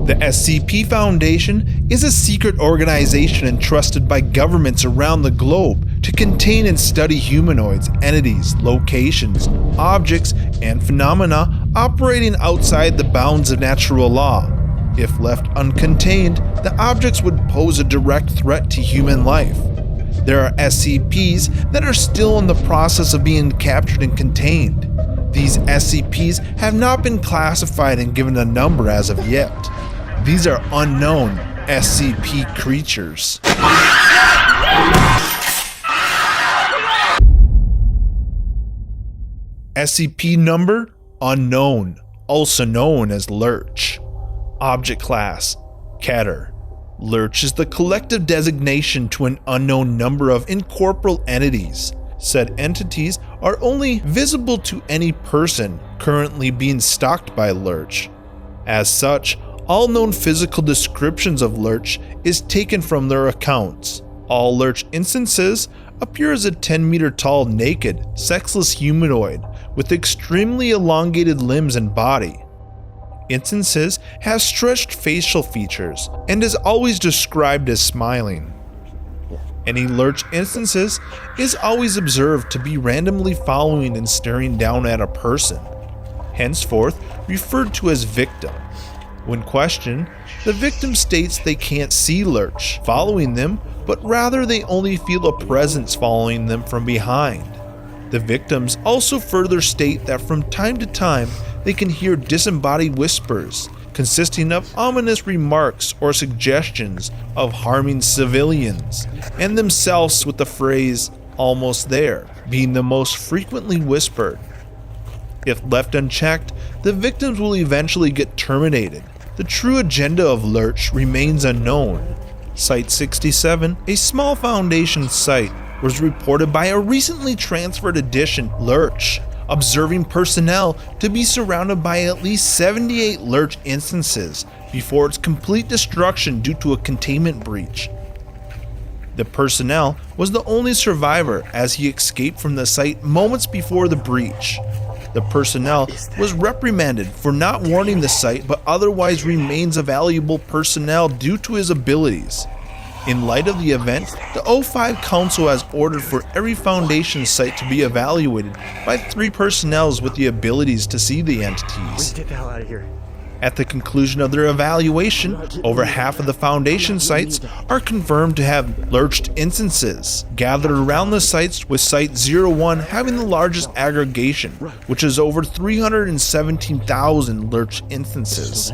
The SCP Foundation is a secret organization entrusted by governments around the globe to contain and study humanoids, entities, locations, objects, and phenomena operating outside the bounds of natural law. If left uncontained, the objects would pose a direct threat to human life. There are SCPs that are still in the process of being captured and contained. These SCPs have not been classified and given a number as of yet. These are unknown SCP creatures. SCP number unknown, also known as Lurch. Object class Keter. Lurch is the collective designation to an unknown number of incorporeal entities. Said entities are only visible to any person currently being stalked by Lurch. As such, all known physical descriptions of Lurch is taken from their accounts. All Lurch instances appear as a 10-meter tall, naked, sexless humanoid with extremely elongated limbs and body. Instances have stretched facial features and is always described as smiling. Any Lurch instances is always observed to be randomly following and staring down at a person, henceforth referred to as victim. When questioned, the victim states they can't see Lurch following them, but rather they only feel a presence following them from behind. The victims also further state that from time to time they can hear disembodied whispers consisting of ominous remarks or suggestions of harming civilians, and themselves with the phrase "almost there" being the most frequently whispered. If left unchecked, the victims will eventually get terminated. The true agenda of Lurch remains unknown. Site 67, a small Foundation site, was reported by a recently transferred edition Lurch, observing personnel to be surrounded by at least 78 Lurch instances before its complete destruction due to a containment breach. The personnel was the only survivor as he escaped from the site moments before the breach. The personnel was reprimanded for not warning the site but otherwise remains a valuable personnel due to his abilities. In light of the event, the O5 Council has ordered for every Foundation site to be evaluated by 3 personnel with the abilities to see the entities. Get the hell out of here. At the conclusion of their evaluation, over half of the Foundation sites are confirmed to have lurched instances gathered around the sites, with Site 01 having the largest aggregation, which is over 317,000 lurched instances.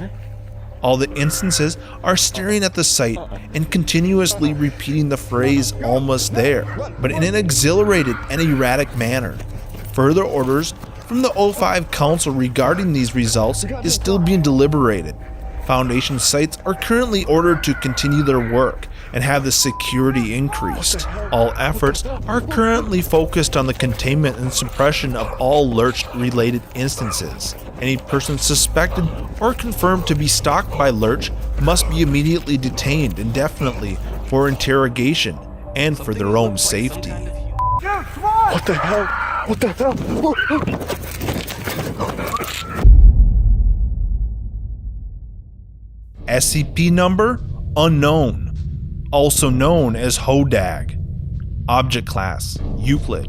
All the instances are staring at the site and continuously repeating the phrase "almost there," but in an exhilarated and erratic manner. Further orders from the O5 Council regarding these results is still being deliberated. Foundation sites are currently ordered to continue their work and have the security increased. All efforts are currently focused on the containment and suppression of all Lurch-related instances. Any person suspected or confirmed to be stalked by Lurch must be immediately detained indefinitely for interrogation and for their own safety. What the hell? What the hell? SCP number unknown, also known as Hodag. Object class Euclid.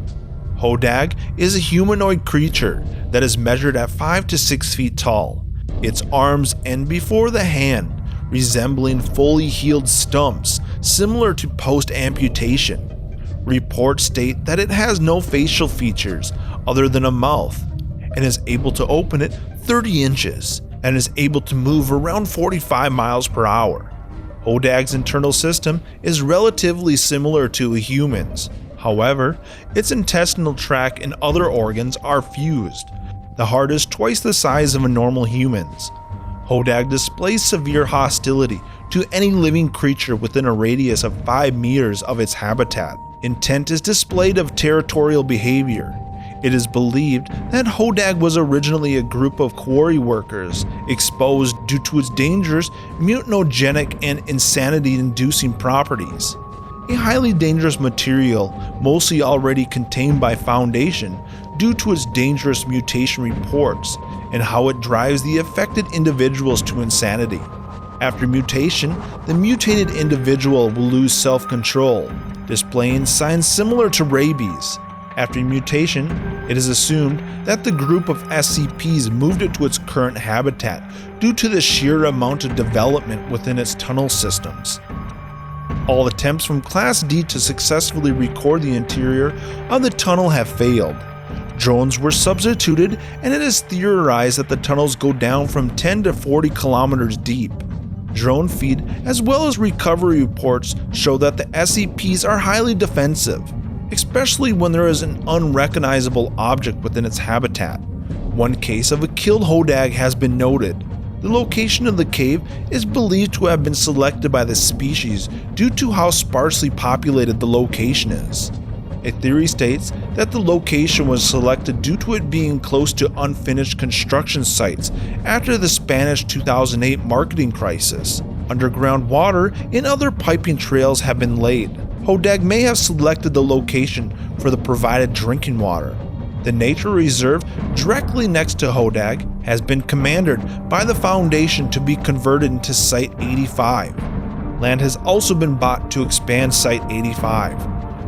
Hodag is a humanoid creature that is measured at 5 to 6 feet tall. Its arms end before the hand, resembling fully healed stumps similar to post-amputation. Reports state that it has no facial features other than a mouth and is able to open it 30 inches and is able to move around 45 miles per hour. Hodag's internal system is relatively similar to a human's. However, its intestinal tract and other organs are fused. The heart is twice the size of a normal human's. Hodag displays severe hostility to any living creature within a radius of 5 meters of its habitat. Intent is displayed of territorial behavior. It is believed that Hodag was originally a group of quarry workers exposed due to its dangerous, mutagenic, and insanity-inducing properties. A highly dangerous material, mostly already contained by Foundation due to its dangerous mutation reports and how it drives the affected individuals to insanity. After mutation, the mutated individual will lose self-control, displaying signs similar to rabies. After mutation, it is assumed that the group of SCPs moved it to its current habitat due to the sheer amount of development within its tunnel systems. All attempts from Class D to successfully record the interior of the tunnel have failed. Drones were substituted, and it is theorized that the tunnels go down from 10 to 40 kilometers deep. Drone feed as well as recovery reports show that the SCPs are highly defensive, especially when there is an unrecognizable object within its habitat. One case of a killed hodag has been noted. The location of the cave is believed to have been selected by the species due to how sparsely populated the location is. A theory states that the location was selected due to it being close to unfinished construction sites after the Spanish 2008 marketing crisis. Underground water and other piping trails have been laid. Hodag may have selected the location for the provided drinking water. The nature reserve directly next to Hodag has been commanded by the Foundation to be converted into Site 85. Land has also been bought to expand Site 85.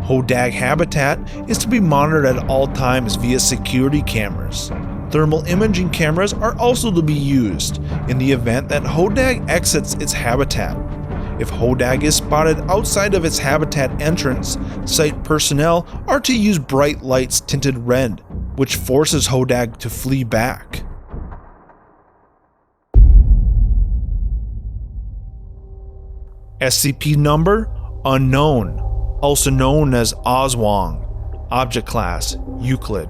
Hodag habitat is to be monitored at all times via security cameras. Thermal imaging cameras are also to be used in the event that Hodag exits its habitat. If Hodag is spotted outside of its habitat entrance, site personnel are to use bright lights tinted red, which forces Hodag to flee back. SCP number unknown, also known as Aswan. Object class Euclid.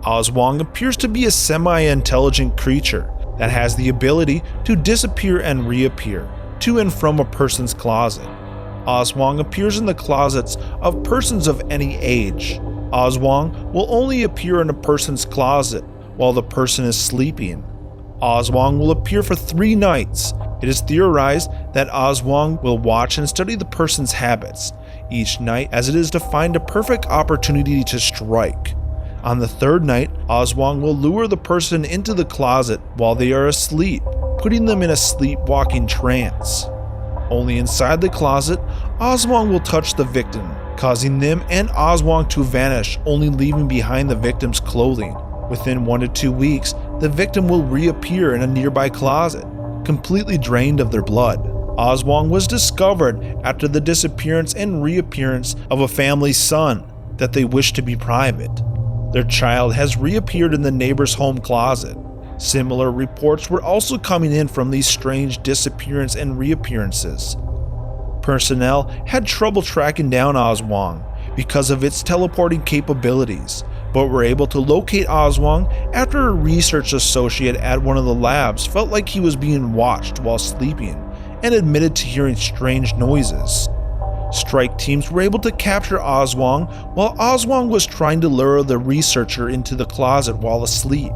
Aswan appears to be a semi-intelligent creature that has the ability to disappear and reappear to and from a person's closet. Aswan appears in the closets of persons of any age. Aswan will only appear in a person's closet while the person is sleeping. Aswan will appear for 3 nights. It is theorized that Aswan will watch and study the person's habits each night, as it is to find a perfect opportunity to strike. On the 3rd night, Aswan will lure the person into the closet while they are asleep, putting them in a sleepwalking trance. Only inside the closet, Aswan will touch the victim, causing them and Aswan to vanish, only leaving behind the victim's clothing. Within 1 to 2 weeks, the victim will reappear in a nearby closet, completely drained of their blood. Aswan was discovered after the disappearance and reappearance of a family's son that they wished to be private. Their child has reappeared in the neighbor's home closet. Similar reports were also coming in from these strange disappearance and reappearances. Personnel had trouble tracking down Aswan because of its teleporting capabilities, but were able to locate Aswan after a research associate at one of the labs felt like he was being watched while sleeping and admitted to hearing strange noises. Strike teams were able to capture Aswan while Aswan was trying to lure the researcher into the closet while asleep.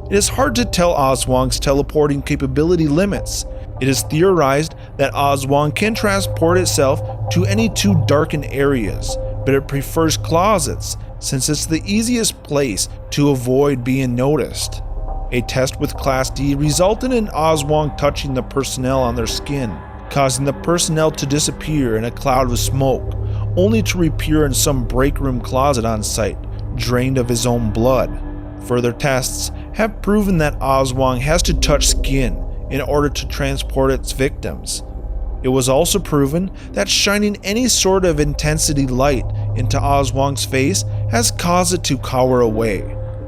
It is hard to tell Aswan's teleporting capability limits. It is theorized that Aswan can transport itself to any 2 darkened areas, but it prefers closets since it's the easiest place to avoid being noticed. A test with Class D resulted in Aswan touching the personnel on their skin, causing the personnel to disappear in a cloud of smoke, only to reappear in some break room closet on site, drained of his own blood. Further tests have proven that Aswan has to touch skin in order to transport its victims. It was also proven that shining any sort of intensity light into Aswan's face has caused it to cower away,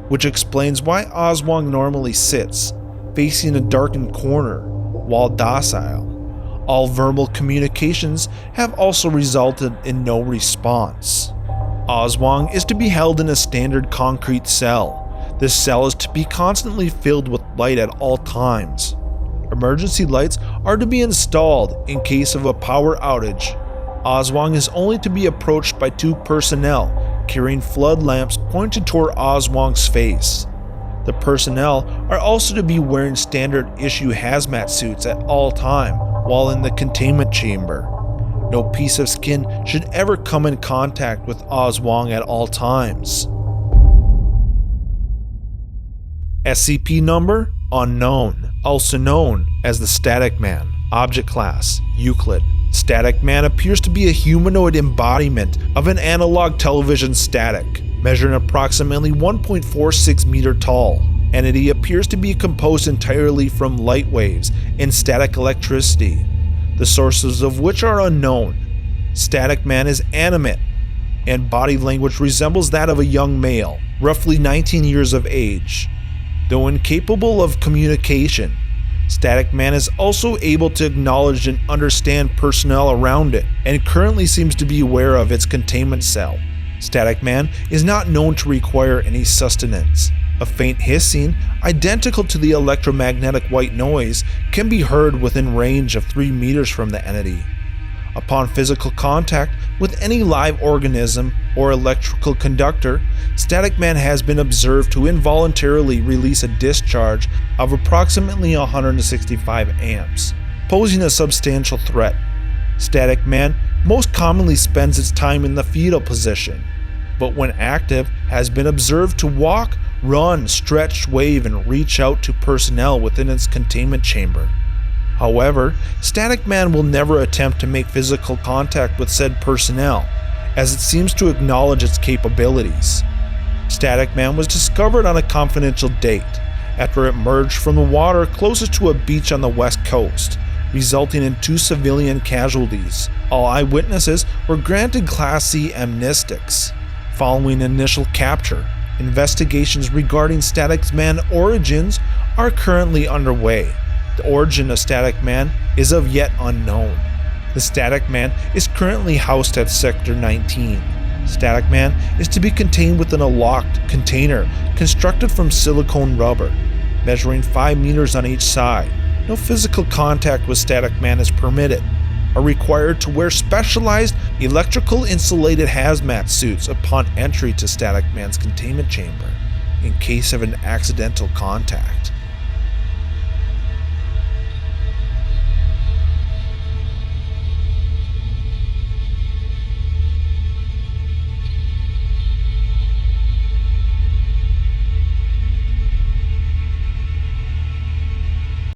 which explains why Aswan normally sits, facing a darkened corner, while docile. All verbal communications have also resulted in no response. Aswan is to be held in a standard concrete cell. This cell is to be constantly filled with light at all times. Emergency lights are to be installed in case of a power outage. Aswan is only to be approached by 2 personnel carrying flood lamps pointed toward Aswan's face. The personnel are also to be wearing standard issue hazmat suits at all time while in the containment chamber. No piece of skin should ever come in contact with Aswan at all times. SCP number unknown, also known as the Static Man. Object Class: Euclid. Static Man appears to be a humanoid embodiment of an analog television static, measuring approximately 1.46 meter tall. Entity appears to be composed entirely from light waves and static electricity, the sources of which are unknown. Static Man is animate, and body language resembles that of a young male, roughly 19 years of age. Though incapable of communication, Static Man is also able to acknowledge and understand personnel around it, and currently seems to be aware of its containment cell. Static Man is not known to require any sustenance. A faint hissing, identical to the electromagnetic white noise, can be heard within range of 3 meters from the entity. Upon physical contact with any live organism or electrical conductor, Static Man has been observed to involuntarily release a discharge of approximately 165 amps, posing a substantial threat. Static Man most commonly spends its time in the fetal position, but when active has been observed to walk, run, stretch, wave, and reach out to personnel within its containment chamber. However, Static Man will never attempt to make physical contact with said personnel, as it seems to acknowledge its capabilities. Static Man was discovered on a confidential date, after it emerged from the water closest to a beach on the west coast, resulting in 2 civilian casualties. All eyewitnesses were granted Class C amnestics. Following initial capture, investigations regarding Static Man's origins are currently underway. The origin of Static Man is of yet unknown. The Static Man is currently housed at Sector 19. Static Man is to be contained within a locked container constructed from silicone rubber, measuring 5 meters on each side. No physical contact with Static Man is permitted. Are required to wear specialized electrical insulated hazmat suits upon entry to Static Man's containment chamber in case of an accidental contact.